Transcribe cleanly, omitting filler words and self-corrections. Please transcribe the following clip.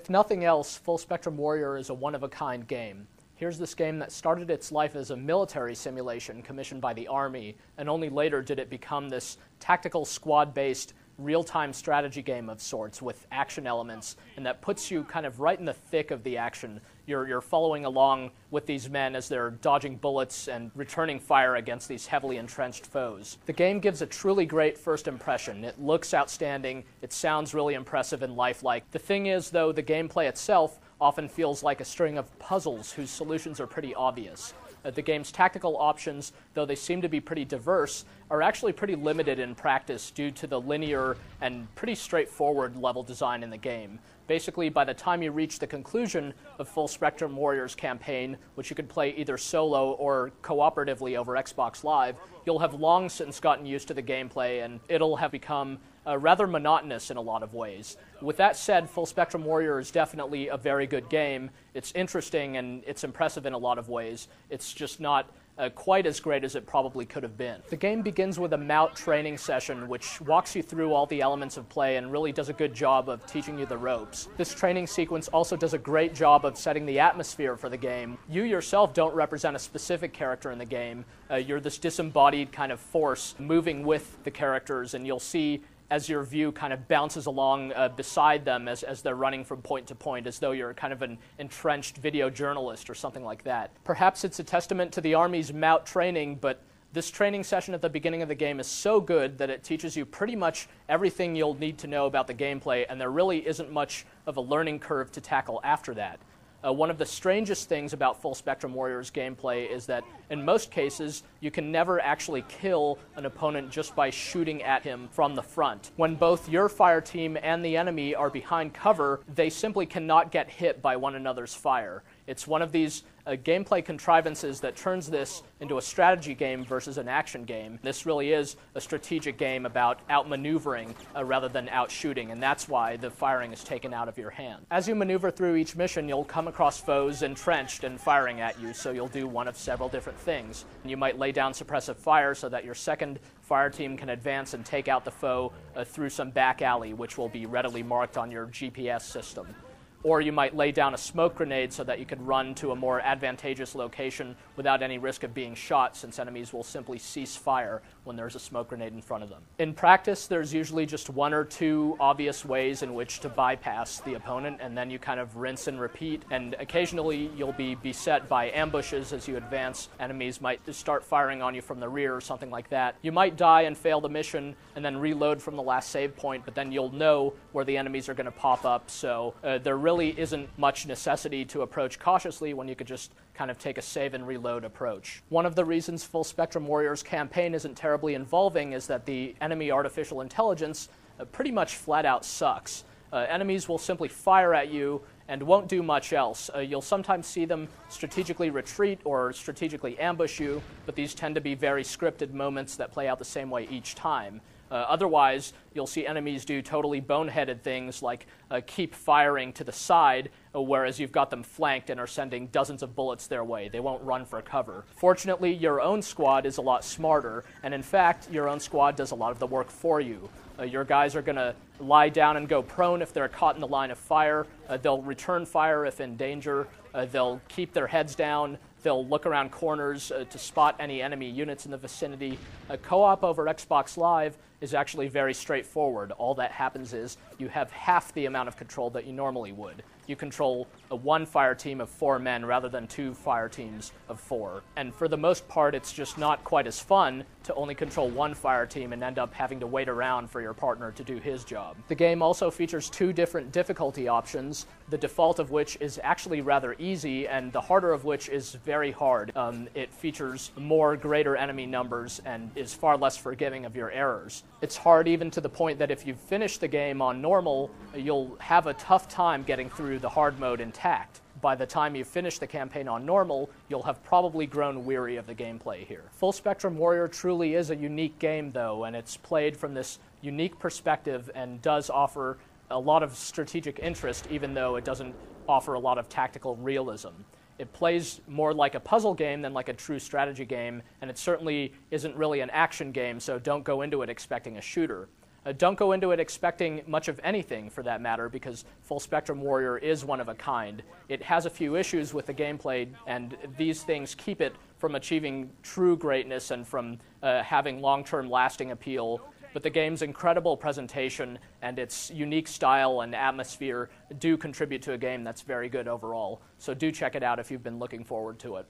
If nothing else, Full Spectrum Warrior is a one-of-a-kind game. Here's this game that started its life as a military simulation commissioned by the Army, and only later did it become this tactical squad-based real-time strategy game of sorts with action elements, and that puts you kind of right in the thick of the action. You're following along with these men as they're dodging bullets and returning fire against these heavily entrenched foes. The game gives a truly great first impression. It looks outstanding, it sounds really impressive and lifelike. The thing is, though, the gameplay itself often feels like a string of puzzles whose solutions are pretty obvious. The game's tactical options, though they seem to be pretty diverse, are actually pretty limited in practice due to the linear and pretty straightforward level design in the game. Basically, by the time you reach the conclusion of Full Spectrum Warrior's campaign, which you could play either solo or cooperatively over Xbox Live, you'll have long since gotten used to the gameplay and it'll have become rather monotonous in a lot of ways. With that said, Full Spectrum Warrior is definitely a very good game. It's interesting and it's impressive in a lot of ways. It's just not quite as great as it probably could have been. The game begins with a MOUT training session which walks you through all the elements of play and really does a good job of teaching you the ropes. This training sequence also does a great job of setting the atmosphere for the game. You yourself don't represent a specific character in the game. You're this disembodied kind of force moving with the characters, and you'll see as your view kind of bounces along beside them as they're running from point to point, as though you're kind of an entrenched video journalist or something like that. Perhaps it's a testament to the Army's MOUT training, but this training session at the beginning of the game is so good that it teaches you pretty much everything you'll need to know about the gameplay, and there really isn't much of a learning curve to tackle after that. One of the strangest things about Full Spectrum Warrior's gameplay is that in most cases you can never actually kill an opponent just by shooting at him from the front. When both your fire team and the enemy are behind cover, they simply cannot get hit by one another's fire. It's one of these gameplay contrivances that turns this into a strategy game versus an action game. This really is a strategic game about outmaneuvering rather than outshooting, and that's why the firing is taken out of your hand. As you maneuver through each mission, you'll come across foes entrenched and firing at you, so you'll do one of several different things. You might lay down suppressive fire so that your second fire team can advance and take out the foe through some back alley, which will be readily marked on your GPS system. Or you might lay down a smoke grenade so that you could run to a more advantageous location without any risk of being shot, since enemies will simply cease fire when there's a smoke grenade in front of them. In practice, there's usually just one or two obvious ways in which to bypass the opponent, and then you kind of rinse and repeat, and occasionally you'll be beset by ambushes as you advance. Enemies might start firing on you from the rear or something like that. You might die and fail the mission and then reload from the last save point, but then you'll know where the enemies are going to pop up, so there really isn't much necessity to approach cautiously when you could just kind of take a save and reload approach. One of the reasons Full Spectrum Warrior's campaign isn't terribly involving is that the enemy artificial intelligence pretty much flat out sucks. Enemies will simply fire at you and won't do much else. You'll sometimes see them strategically retreat or strategically ambush you, but these tend to be very scripted moments that play out the same way each time. Otherwise, you'll see enemies do totally boneheaded things like keep firing to the side, whereas you've got them flanked and are sending dozens of bullets their way. They won't run for cover. Fortunately, your own squad is a lot smarter, and in fact, your own squad does a lot of the work for you. Your guys are going to lie down and go prone if they're caught in the line of fire. They'll return fire if in danger. They'll keep their heads down. They'll look around corners to spot any enemy units in the vicinity. Co-op over Xbox Live is actually very straightforward. All that happens is you have half the amount of control that you normally would. You control one fire team of 4 men rather than 2 fire teams of 4. And for the most part, it's just not quite as fun to only control one fire team and end up having to wait around for your partner to do his job. The game also features 2 different difficulty options, the default of which is actually rather easy and the harder of which is very hard. It features more greater enemy numbers and is far less forgiving of your errors. It's hard even to the point that if you finish the game on normal, you'll have a tough time getting through the hard mode intact. By the time you finish the campaign on normal, you'll have probably grown weary of the gameplay here. Full Spectrum Warrior truly is a unique game, though, and it's played from this unique perspective and does offer a lot of strategic interest, even though it doesn't offer a lot of tactical realism. It plays more like a puzzle game than like a true strategy game, and it certainly isn't really an action game, so don't go into it expecting a shooter. Don't go into it expecting much of anything, for that matter, because Full Spectrum Warrior is one of a kind. It has a few issues with the gameplay, and these things keep it from achieving true greatness and from having long-term lasting appeal. But the game's incredible presentation and its unique style and atmosphere do contribute to a game that's very good overall. So do check it out if you've been looking forward to it.